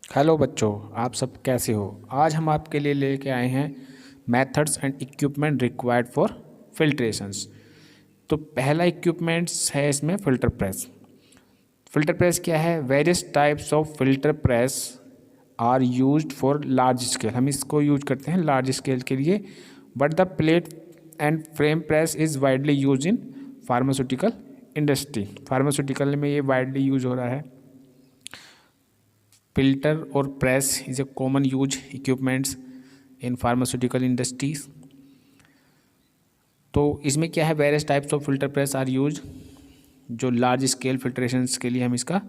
Hello बच्चों, आप सब कैसे हो। आज हम आपके लिए लेके आए हैं methods and equipment required for filtrations. तो पहला इक्विपमेंट्स है इसमें फ़िल्टर प्रेस। फ़िल्टर प्रेस क्या है? Various types of filter press are used for large scale. हम इसको यूज करते हैं लार्ज स्केल के लिए। But the plate and frame press is widely use in pharmaceutical industry. Pharmaceutical में ये वाइडली यूज हो रहा है। Filter or press is a common use equipments in pharmaceutical industries। तो इसमें क्या है, various types of filter press are use, जो लार्ज स्केल फिल्ट्रेशंस के लिए हम इसका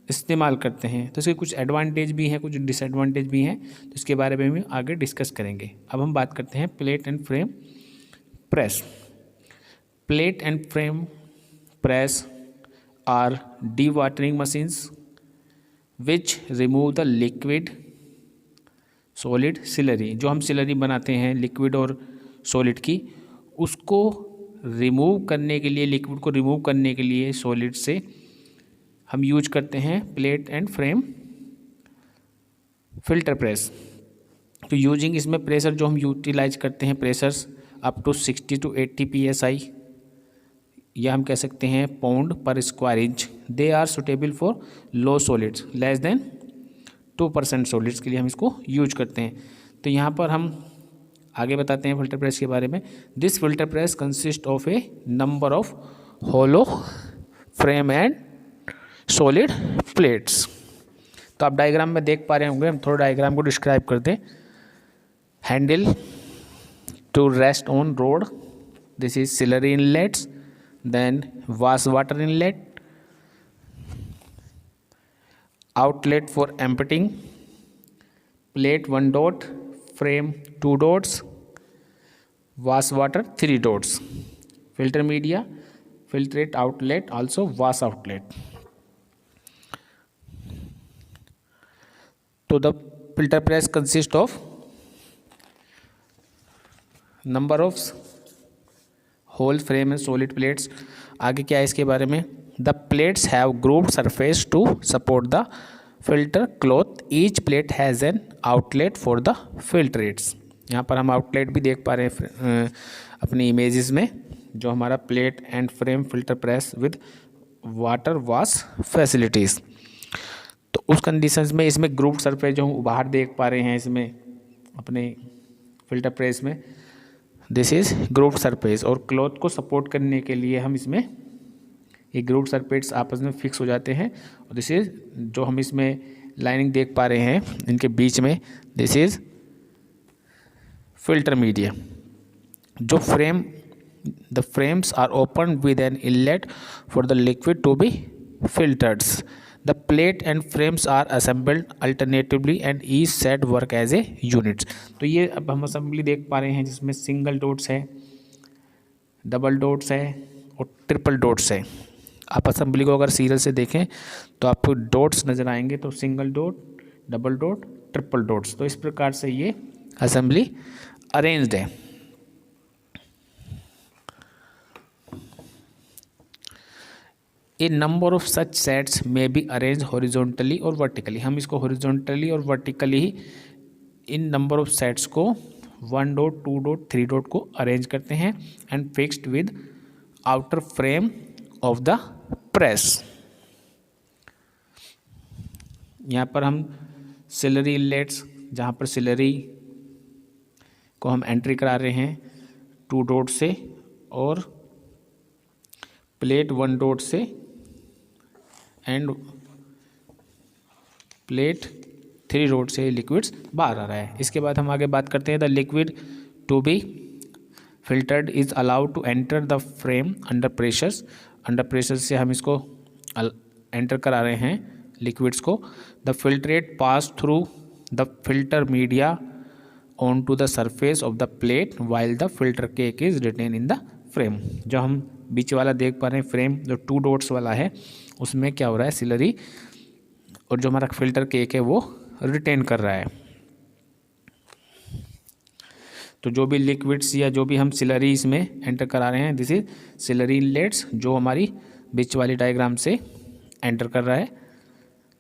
इस्तेमाल करते हैं। तो इसके कुछ एडवांटेज भी हैं, कुछ डिसएडवांटेज भी हैं, तो इसके बारे में हम आगे डिस्कस करेंगे। अब हम बात करते हैं plate and frame press. Plate and frame press are dewatering machines which remove the liquid solid slurry. जो हम सिलरी बनाते हैं लिक्विड और सॉलिड की, उसको रिमूव करने के लिए, लिक्विड को रिमूव करने के लिए सॉलिड से हम यूज करते हैं plate and frame filter press. तो यूजिंग इसमें प्रेशर जो हम यूटिलाइज करते हैं, pressures up to 60 to 80 PSI, या हम कह सकते हैं पाउंड पर square inch. They are suitable for low solids less than 2% solids के लिए हम इसको यूज करते हैं। तो यहाँ पर हम आगे बताते हैं फिल्टर प्रेस के बारे में। This filter press consist of a number of hollow frame and solid plates. तो आप डायग्राम में देख पा रहे होंगे, हम थोड़ा डायग्राम को डिस्क्राइब कर दें। Handle to rest on rod, this is slurry inlets, then was water inlet, outlet for emptying, plate 1 dot, frame 2 dots, was water 3 dots, filter media, filtrate outlet, also was outlet। तो the filter press consist of number of hollow frame and solid plates. आगे क्या है इसके बारे में? The plates have grooved surface to support the filter cloth, each plate has an outlet for the filtrates. यहाँ पर हम आउटलेट भी देख पा रहे हैं अपनी इमेजेस में, जो हमारा plate and frame filter press with water wash facilities. तो उस कंडीशंस में इसमें ग्रूव्ड सरफेस जो हम बाहर देख पा रहे हैं इसमें अपने फिल्टर प्रेस में, दिस इज़ ग्रूव्ड सरफेस। और क्लॉथ को सपोर्ट करने के लिए हम इसमें ये ग्रूव्ड सरफेस आपस में फिक्स हो जाते हैं। और दिस इज़ जो हम इसमें लाइनिंग देख पा रहे हैं इनके बीच में, दिस इज़ फिल्टर मीडिया। जो the frames are open with an inlet for the liquid to be filters. The plate and frames are assembled alternatively and each set work as a units. तो ये अब हम assembly देख पा रहे हैं जिसमें सिंगल डॉट्स है, डबल डॉट्स है और ट्रिपल डॉट्स है। आप असेंबली को अगर सीरियल से देखें तो आपको डॉट्स नज़र आएंगे, तो single dot, double dot, triple dots. तो इस प्रकार से ये असेंबली अरेंज्ड है। ए नंबर ऑफ सच सेट्स में बी अरेंज हॉरिजॉन्टली और वर्टिकली। हम इसको हॉरिजॉन्टली और vertically he in number of sets को 1 डॉट, 2 डॉट, 3 डॉट को अरेंज करते हैं and fixed with outer frame of the press. यहाँ पर हम सिलरी इनलेट्स, जहाँ पर सिलरी को हम एंट्री करा रहे हैं 2 डॉट से, और प्लेट 1 डॉट से एंड प्लेट 3 डॉट से लिक्विड्स बाहर आ रहा है। इसके बाद हम आगे बात करते हैं the liquid to be filtered is allowed to enter the frame under pressures. Under pressure से हम इसको एंटर करा रहे हैं लिक्विड्स को। The filtrate pass through the filter media on to the surface of the plate while the filter cake is retain in the frame. जो हम बीच वाला देख पा रहे हैं फ्रेम, जो 2 डॉट्स वाला है, उसमें क्या हो रहा है, सिलरी और जो हमारा फिल्टर केक है वो रिटेन कर रहा है। तो जो भी लिक्विड्स या जो भी हम सिलरी इसमें एंटर करा रहे हैं, दिस इज सिलरी इनलेट्स, जो हमारी बीच वाली डायग्राम से एंटर कर रहा है।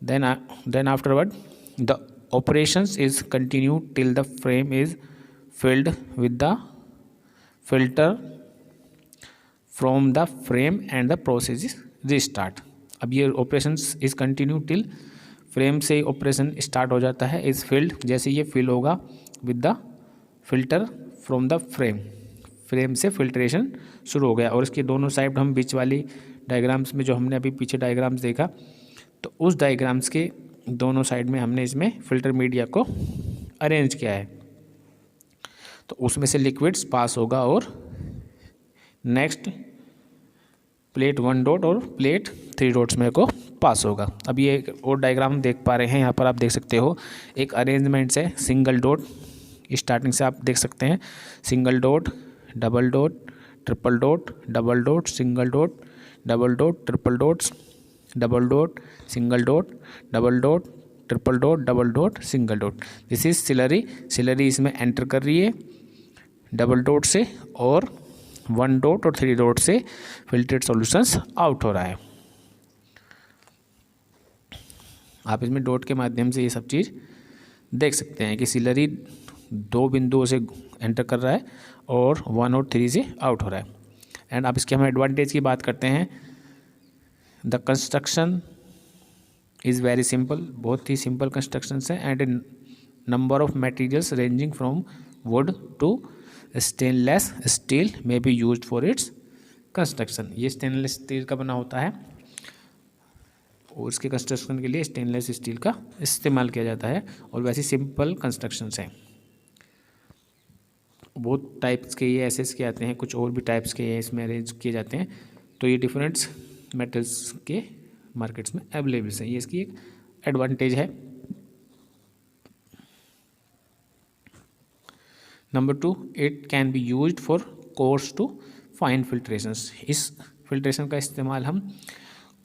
Then afterward the operations is continued till the frame is filled with the filter from the frame and the process is restart। अब ये operations is continue till frame से ऑपरेशन स्टार्ट हो जाता है, इज फिल्ड जैसे ये fill होगा with the filter from the frame, frame से फिल्ट्रेशन शुरू हो गया। और इसके दोनों साइड हम बीच वाली डायग्राम्स में जो हमने अभी पीछे डायग्राम्स देखा, तो उस डायग्राम्स के दोनों साइड में हमने इसमें फिल्टर मीडिया को अरेंज किया है, तो उसमें से लिक्विड्स पास होगा और नेक्स्ट प्लेट 1 डॉट और प्लेट 3 डॉट्स में को पास होगा। अब ये एक और डायग्राम देख पा रहे हैं, यहाँ पर आप देख सकते हो एक अरेंजमेंट से सिंगल डॉट, स्टार्टिंग से आप देख सकते हैं single dot, double dot, triple dot, double dot, single dot, double dot, triple dots, double dot, single dot, double dot, triple dot, double dot, single dot. This is slurry, slurry इसमें enter कर रही है double dot से, और 1 dot और 3 dot से filtered solutions out हो रहा है। आप इसमें डॉट के माध्यम से ये सब चीज़ देख सकते हैं कि सिलरी 2 बिंदुओं से एंटर कर रहा है और 1 और 3 से आउट हो रहा है। एंड आप इसके हम एडवांटेज की बात करते हैं। The construction is very simple, बहुत ही सिंपल कंस्ट्रक्शन है। And number of materials ranging from wood to stainless steel may be used for its construction. ये स्टेनलेस स्टील का बना होता है और इसके कंस्ट्रक्शन के लिए स्टेनलेस स्टील का इस्तेमाल किया जाता है, और वैसे सिंपल कंस्ट्रक्शंस हैं। बहुत टाइप्स के ये एसेस के आते हैं, कुछ और भी टाइप्स के इसमें अरेंज किए जाते हैं, तो ये डिफरेंट मेटल्स के मार्केट्स में अवेलेबल है। ये इसकी एक एडवांटेज है। Number 2, it can be used for coarse to fine filtrations. इस फिल्ट्रेशन का इस्तेमाल हम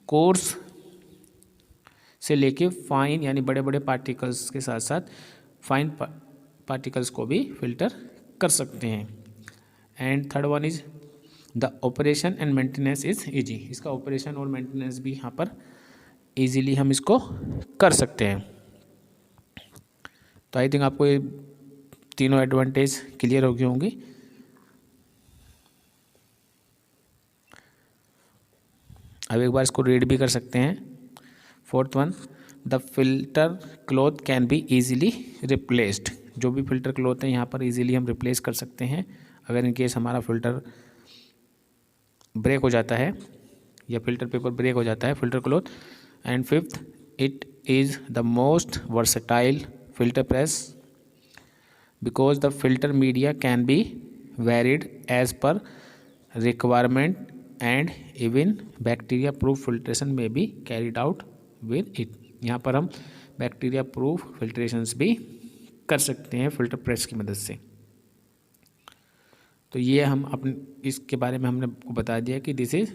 कोर्स से लेके फाइन यानी बड़े बड़े पार्टिकल्स के साथ साथ फाइन पार्टिकल्स को भी फिल्टर कर सकते हैं। And third one is the operation and maintenance is easy. इसका ऑपरेशन और मेंटेनेंस भी यहाँ पर इजीली हम इसको कर सकते हैं। तो आई थिंक आपको ये तीनों एडवांटेज क्लियर हो गई होंगी। अब एक बार इसको रीड भी कर सकते हैं। 4th one, the filter cloth can be easily replaced. जो भी फिल्टर क्लॉथ है यहाँ पर ईजिली हम रिप्लेस कर सकते हैं अगर इन केस हमारा फिल्टर ब्रेक हो जाता है या फिल्टर पेपर ब्रेक हो जाता है, filter cloth. And 5th, it is the most versatile filter press because the filter media can be varied as per requirement and even bacteria proof filtration may be carried out with it. यहाँ पर हम bacteria proof filtrations भी कर सकते हैं filter press की मदद से। तो ये हम अपने इसके बारे में हमने आपको बता दिया कि दिस इज।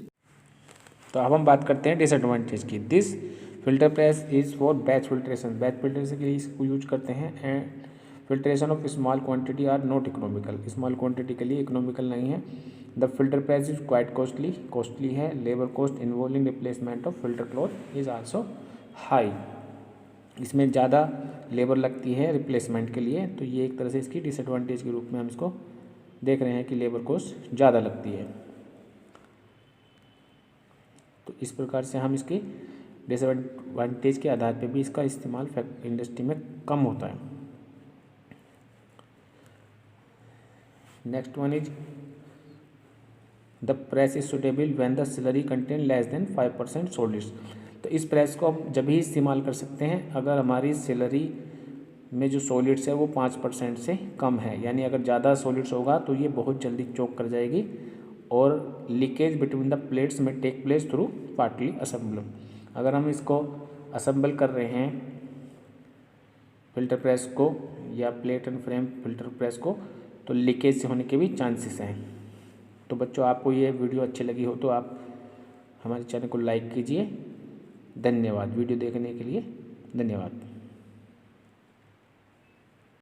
तो अब हम बात करते हैं डिसएडवांटेज की। This filter press is for batch filtration. Batch filtration के लिए इसको यूज करते हैं। And filtration of small quantity are not economical. Small quantity के लिए इकोनॉमिकल नहीं है। The filter press is quite costly है। Labour cost involving replacement of filter cloth is also high. इसमें ज़्यादा लेबर लगती है रिप्लेसमेंट के लिए, तो ये एक तरह से इसकी डिसएडवांटेज के रूप में हम इसको देख रहे हैं कि लेबर कॉस्ट ज़्यादा लगती है। तो इस प्रकार से हम इसकी डिसएडवांटेज के आधार पर भी इसका इस्तेमाल इंडस्ट्री में कम होता है। Next one is the press is suitable when the slurry contain less than 5% solids. तो इस प्रेस को हम जब ही इस्तेमाल कर सकते हैं अगर हमारी स्लरी में जो सॉलिड्स है वो 5% से कम है, यानी अगर ज़्यादा सॉलिड्स होगा तो ये बहुत जल्दी चोक कर जाएगी और लीकेज बिटवीन द प्लेट्स में take place through partly assemble. अगर हम इसको असेंबल कर रहे हैं फिल्टर प्रेस को या plate and frame filter press को, तो लीकेज से होने के भी चांसेस हैं। तो बच्चों, आपको ये वीडियो अच्छी लगी हो तो आप हमारे चैनल को लाइक कीजिए। धन्यवाद। वीडियो देखने के लिए धन्यवाद।